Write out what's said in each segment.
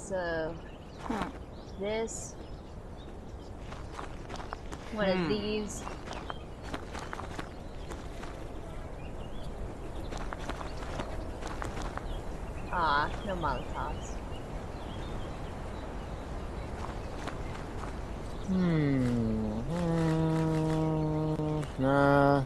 So, this, one of these. Ah, no Molotovs. Nah.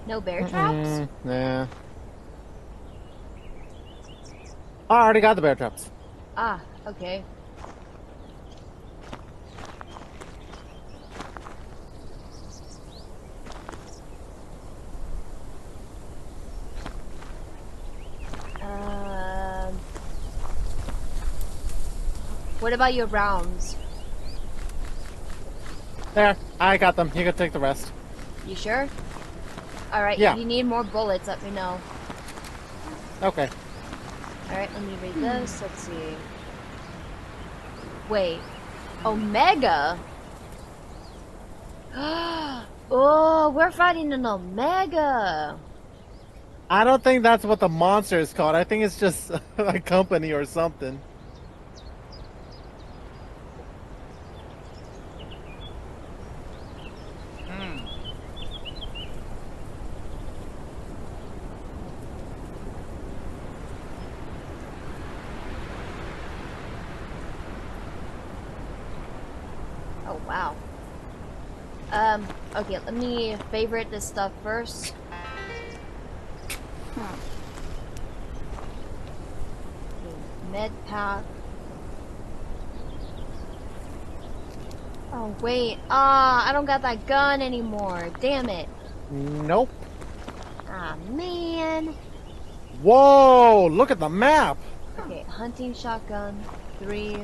No bear traps? Nah. Oh, I already got the bear traps. Ah, okay. What about your rounds? There, I got them. You can take the rest. You sure? Alright, Yeah. if you need more bullets, let me know. Okay. Alright, let me read this. Let's see. Wait. Omega? Oh, we're fighting an Omega! I don't think that's what the monster is called. I think it's just a company or something. Oh, wow. Okay, let me favorite this stuff first. Okay, med pack. Oh, wait. Ah, I don't got that gun anymore. Damn it. Nope. Ah, man. Whoa, look at the map. Okay, hunting shotgun, 3.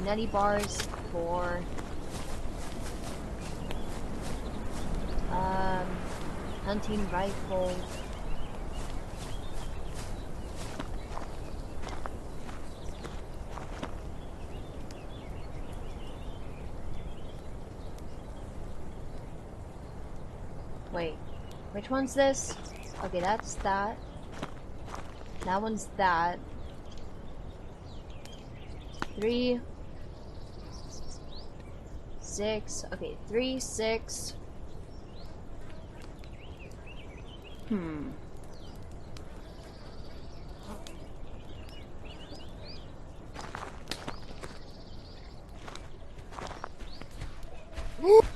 Nutty bars, 4. Hunting rifle. Wait, which one's this? Okay, that's that. That one's that. 3, 6. Okay, 3, 6.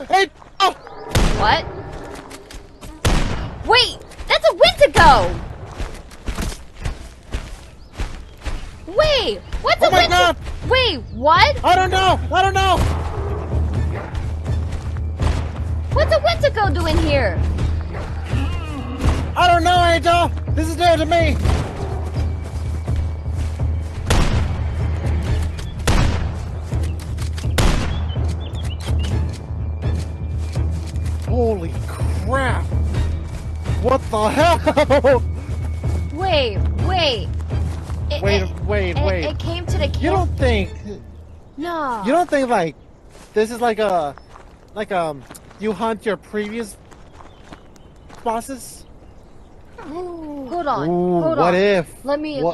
Hey! Oh! What? Wait! That's a Wendigo! Wait! What's Oh a my Wendigo? God! Wait, what? I don't know! I don't know! What's a Wendigo doing here? I don't know, Angel! This is new to me! Holy crap! What the hell? Wait. Wait. It came to the camp. You don't think... No. You don't think, like, this is like a... you hunt your previous bosses? Hold on. Ooh, Hold what on. if? Let me. Oh,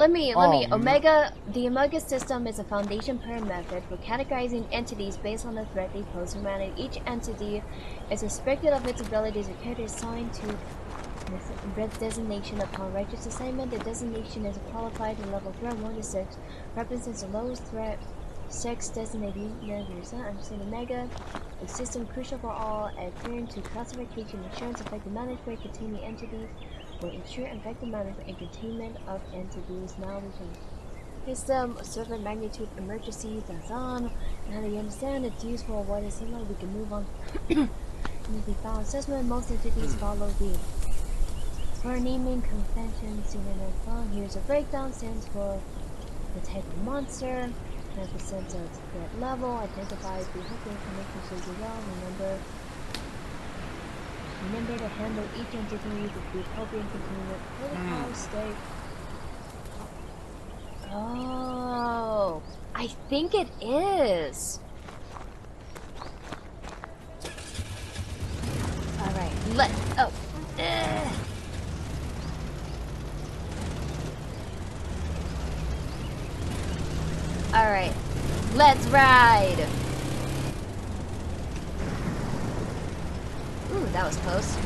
The Omega system is a foundation per method for categorizing entities based on the threat they pose to humanity. Each entity is respected of its abilities or character assigned to its designation upon righteous assignment. The designation is qualified to level threat 1 to 6, represents the lowest threat 6 designated understand Omega. A system crucial for all, adhering to classification, insurance, effective management, containing entities. Will ensure effective management and containment of entities. Now we can system server magnitude emergency that's on. Now that you understand it's useful what it seems like we can move on. Immediately file assessment. Most entities follow the for naming convention seen in the file. Here's a breakdown. Stands for the type of monster, represents its threat level, identifies the hook information so you well. Remember to handle each entity with the appropriate containment protocol. Stay. Oh, I think it is. All right, ride. Ooh, that was close.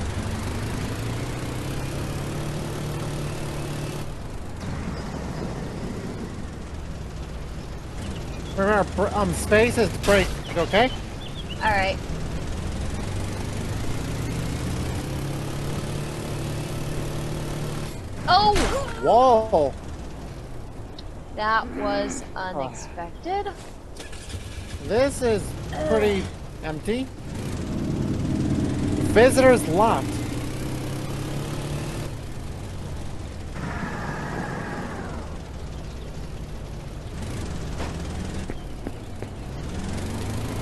Remember, space is break, okay? Alright. Oh! Whoa! That was unexpected. This is pretty empty. Visitors locked.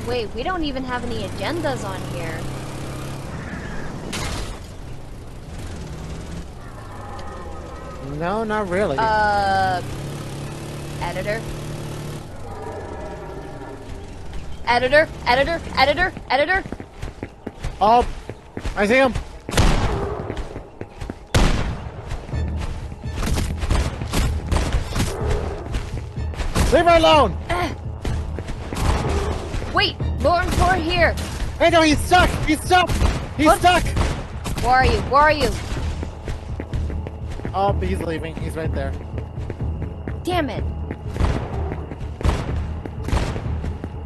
Wait, we don't even have any agendas on here. No, not really. Editor? Editor? Editor? Editor? Editor? Oh, I see him. Leave her alone. Wait, Lauren Floor here. Hey, no, he's stuck. He's stuck. He's What? stuck. Where are you? Where are you? Oh, he's leaving. He's right there. Damn it.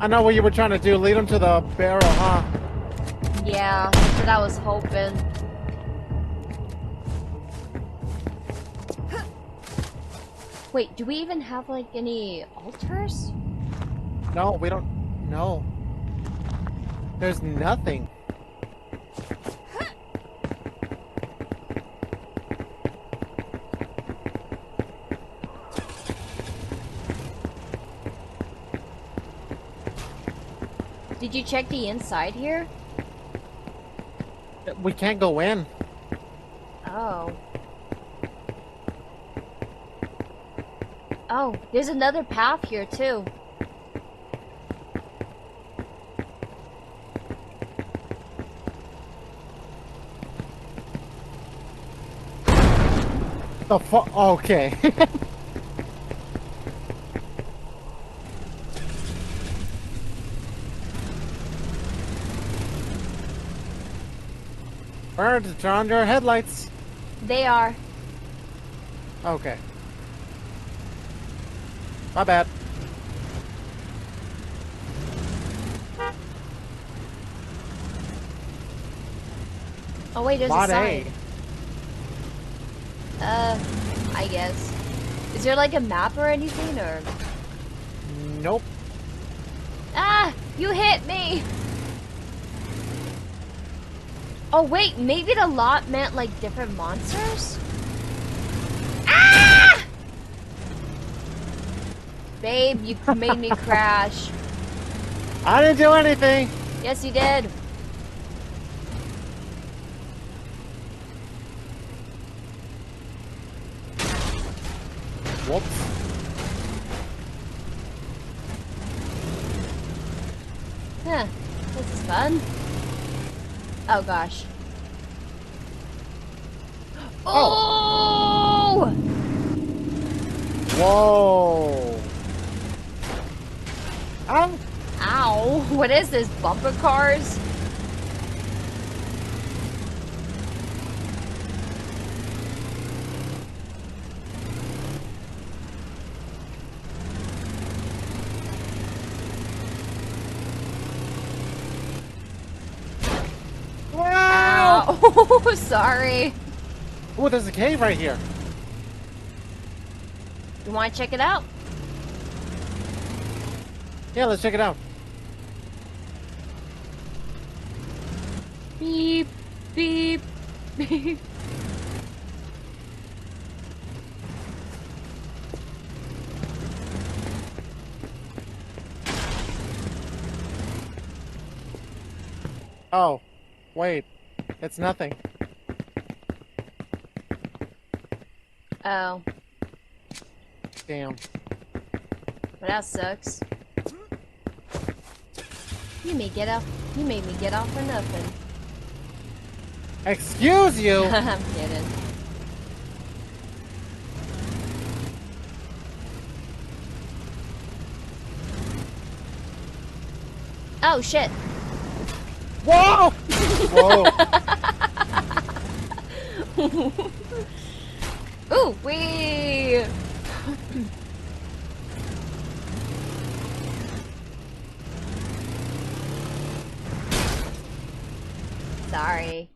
I know what you were trying to do. Lead him to the barrel, huh? Yeah, that's what I was hoping. Wait, do we even have like any altars? No, we don't. No. There's nothing. Did you check the inside here? We can't go in. Oh. Oh, there's another path here too. The fuck? Okay. Burn to turn on your headlights. They are. Okay. My bad. Oh wait, there's a Mod sign. A. I guess. Is there like a map or anything, or? Nope. Ah! You hit me! Oh wait, maybe the lot meant like different monsters? Ah! Babe, you made me crash. I didn't do anything. Yes, you did. Whoops. Huh. This is fun. Oh gosh. Oh! Whoa. Ow. Ow! What is this? Bumper cars? Wow. Ow! Sorry. Oh, there's a cave right here. You want to check it out? Yeah, let's check it out. Beep, beep, beep. Oh, wait. It's nothing. Oh. Damn. Well, that sucks. You made me get off for nothing. Excuse you. I'm kidding. Oh shit. Whoa! Whoa! Ooh, wee! Sorry.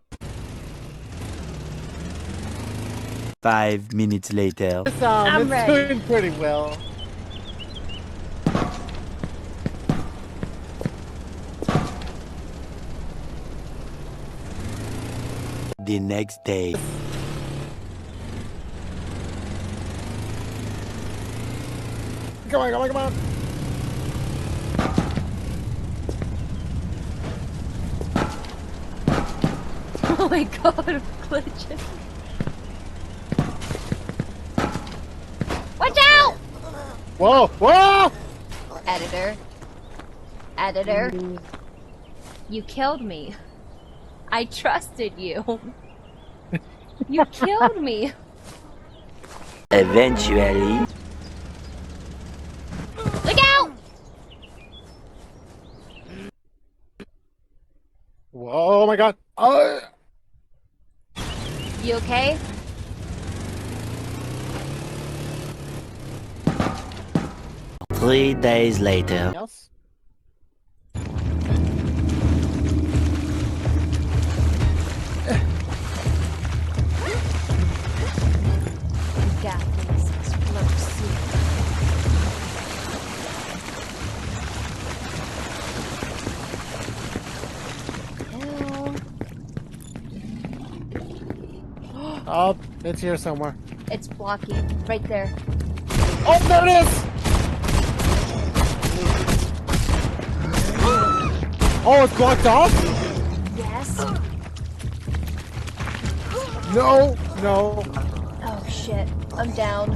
5 minutes later. I'm It's ready. doing pretty well. The next day. Come on, come on, come on! Oh my god, I'm glitching. Watch out! Whoa! Whoa! Editor. Editor. You killed me. I trusted you. You killed me. Eventually. Look out! Whoa, oh my god! Oh! You okay? Three days later. Else? You got this. Explosive. Hell. Oh, it's here somewhere. It's blocking. Right there. Oh, there it is! Oh, it's blocked off? Yes. No, no. Oh shit. I'm down.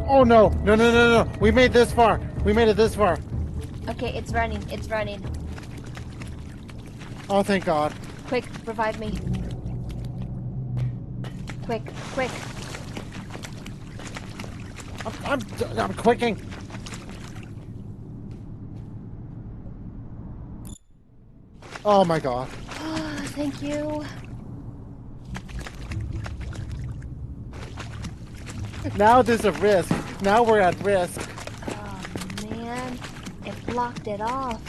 Oh no, no, no, no, no. We made this far. We made it this far. Okay, it's running. It's running. Oh, thank God. Quick, revive me. Quick, quick. I'm quicking. Oh my God. Thank you. Now there's a risk. Now we're at risk. Oh man, it blocked it off.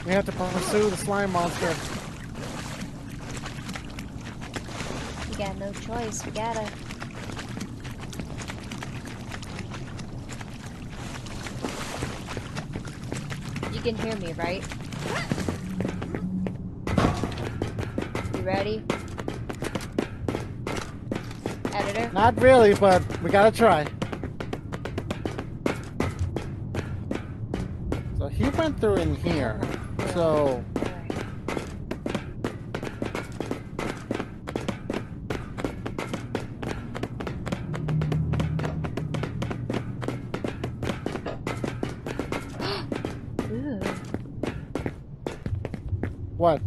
We have to pursue the slime monster. We got no choice. We gotta. You can hear me, right? You ready? Editor? Not really, but we gotta try. So he went through in here. So Ooh, what?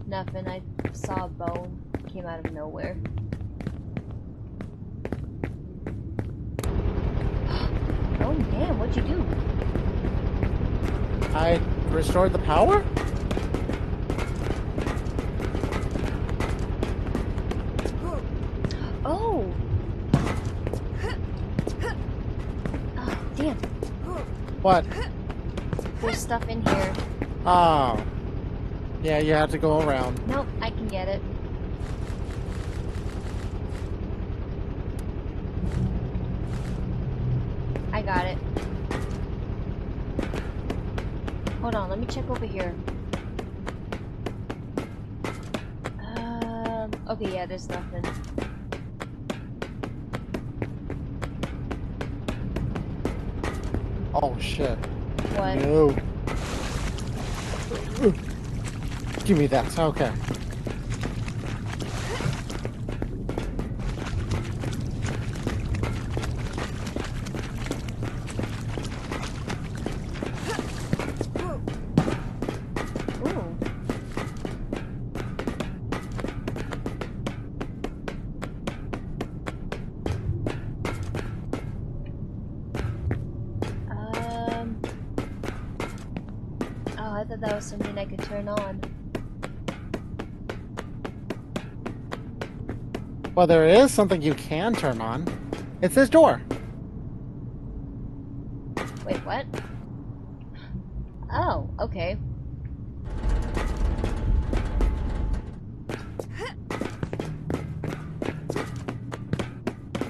nothing. I saw a bone. Came out of nowhere. Oh damn, what'd you do? I restored the power? Oh! Oh, damn. What? There's stuff in here. Oh. Yeah, you have to go around. Nope, I can get it. I got it. Hold on, let me check over here. Okay, yeah, there's nothing. Oh shit. What? No. Give me that. Okay. Ooh. thought that was something I could turn on. Well, there is something you can turn on. It's this door. Wait, what? Oh, okay.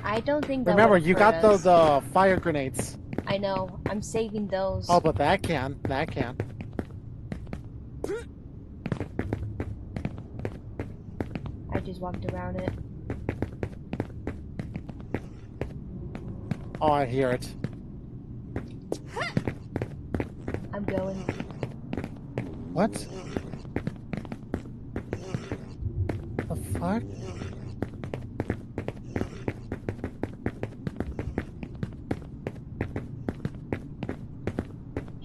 I don't think that Remember, would you hurt got us. the fire grenades. I know. I'm saving those. Oh, but that can. That can. I just walked around it. Oh, I hear it. I'm going. What? The fuck?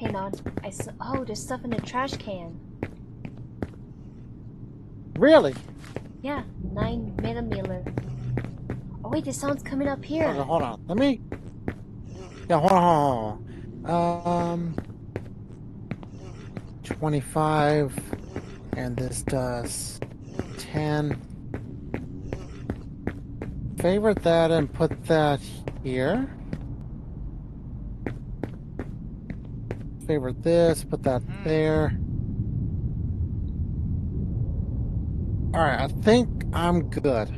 Hang on. Oh, there's stuff in the trash can. Really? Yeah, 9mm. Oh wait, the sound's coming up here. Okay, hold on. Let me. Yeah, hold on. 25, and this does 10. Favorite that and put that here. Favorite this, put that there. Alright, I think I'm good.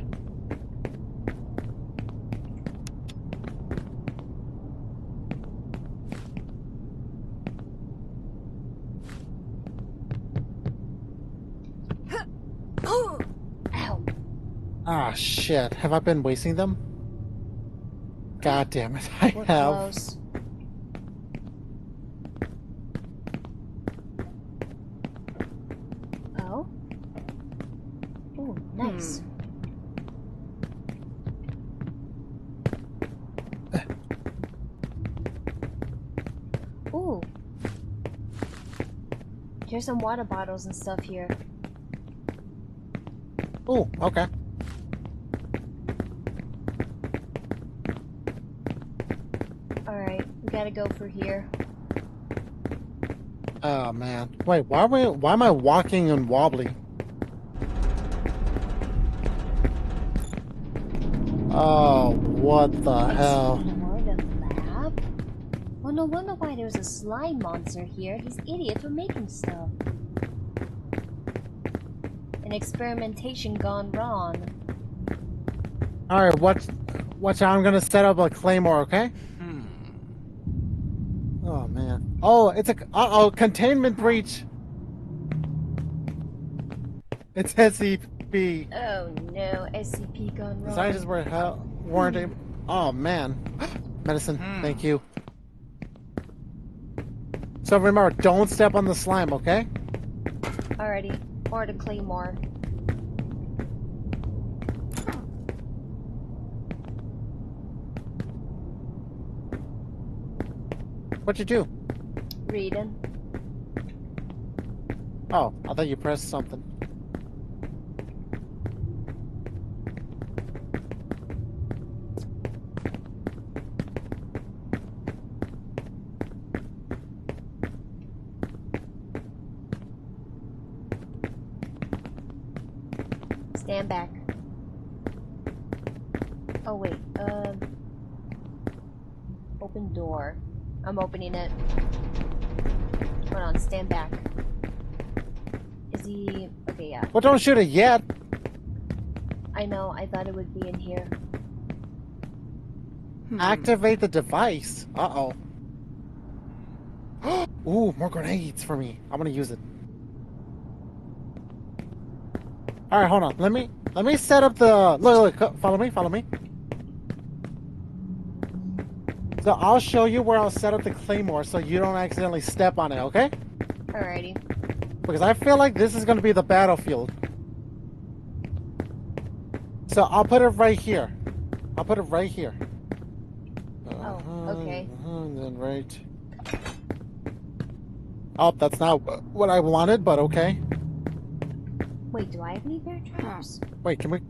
Ow. Ah, shit. Have I been wasting them? God damn it, I We're have. close. Oh? Ooh, nice. Ooh. Here's some water bottles and stuff here. Oh, okay. Alright, we gotta go for here. Oh man. Wait, why am I walking and wobbly? Oh, what the hell? Explore the lab? Well, no wonder why there's a slime monster here. These idiots were making stuff. An experimentation gone wrong. Alright, watch out, I'm gonna set up a claymore, okay? Oh man. Oh, it's a containment breach. It's SCP. Oh no, SCP gone The wrong. scientists weren't able. Oh man. Medicine, thank you. So remember, don't step on the slime, okay? Alrighty, or the claymore. What'd you do? Reading. Oh, I thought you pressed something. Stand back. Oh wait, open door. I'm opening it. Hold on, stand back. Is he... Okay, yeah. Well, don't shoot it yet. I know, I thought it would be in here. Activate the device. Uh-oh. Ooh, more grenades for me. I'm gonna use it. Alright, hold on. Let me set up the... Look, follow me. So I'll show you where I'll set up the claymore so you don't accidentally step on it, okay? Alrighty. Because I feel like this is going to be the battlefield. So I'll put it right here. Oh, okay. And then right... Oh, that's not what I wanted, but okay. Wait, do I have any bear traps? Wait, can we...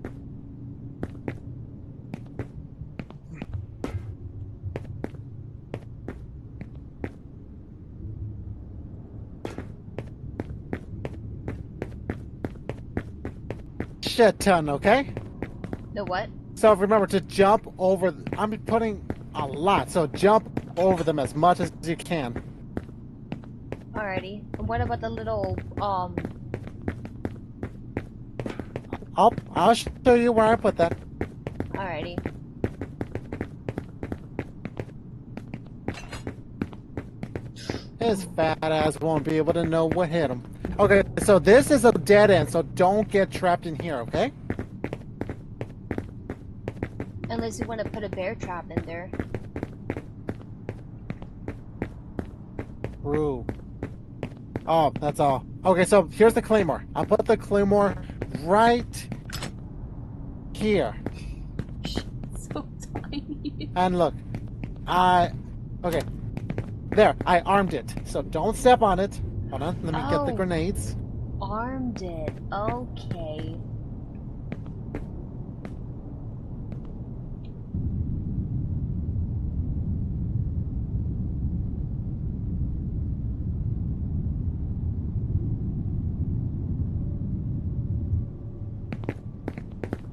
shit ton, okay? The what? So remember to jump over. I'm putting a lot, so jump over them as much as you can. Alrighty. And what about the little, I'll show you where I put that. Alrighty. His fat ass won't be able to know what hit him. Okay, so this is a dead end, so don't get trapped in here, okay? Unless you want to put a bear trap in there. True. Oh, that's all. Okay, so here's the claymore. I'll put the claymore right here. So tiny. And look, okay. There, I armed it. So don't step on it. Hold on, let me get the Oh. grenades. Armed it. Okay.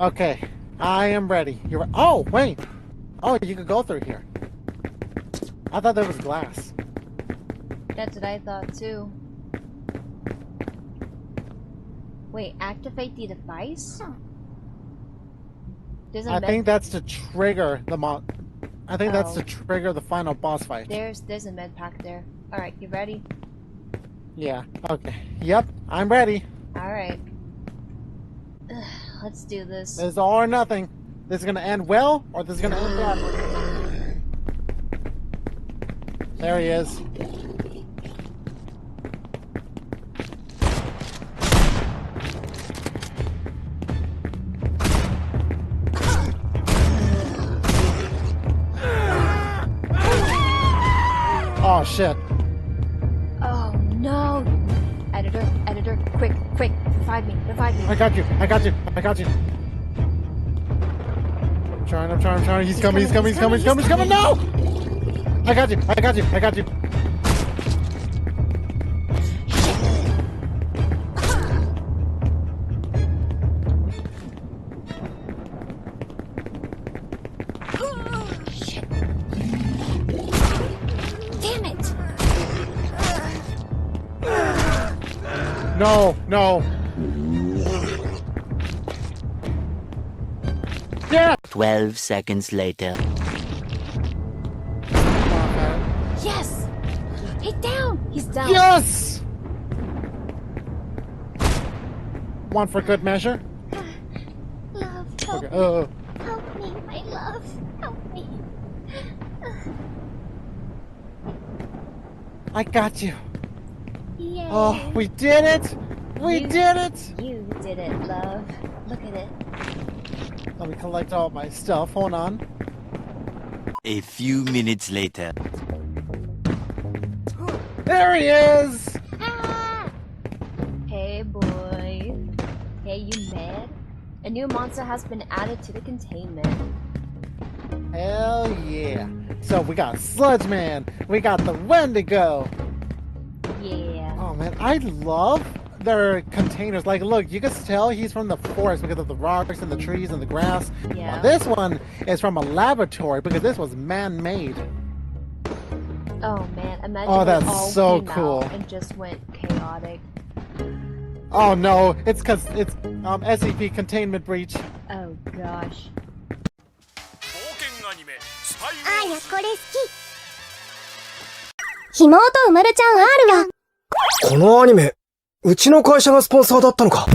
Okay, I am ready. You're. Oh, wait. Oh, you could go through here. I thought there was glass. That's what I thought too. Wait, activate the device? There's a I think that's to trigger the I think that's to trigger the final boss fight. There's a med pack there. Alright, you ready? Yeah. Okay. Yep. I'm ready. Alright. Let's do this. This is all or nothing. This is gonna end well, or this is gonna end badly. There he is. Oh shit. Oh no! Editor, quick, revive me. I got you. I'm trying. He's coming. No! I got you. Shit. Damn it! No. Yeah! 12 seconds later. Yes! He's down! He's down. Yes! One for good measure. Love, help Okay. me. Help me, my love. Help me. I got you. Yay. Oh, we did it! We did it! You did it, love. Look at it. Let me collect all my stuff. Hold on. A few minutes later. There he is! Ah! Hey, boy. Hey, you mad? A new monster has been added to the containment. Hell yeah. So we got Sludge Man. We got the Wendigo. Yeah. Oh man, I love their containers. Like, look, you can tell he's from the forest because of the rocks and the trees and the grass. Yeah. Well, this one is from a laboratory because this was man-made. Oh man, imagine Oh, it that's all so came cool. out and just went chaotic. Oh no, it's because it's SCP containment breach. Oh gosh. あーやこれ好きひもとうまるちゃん R はこのアニメ、うちの会社がスポンサーだったのか。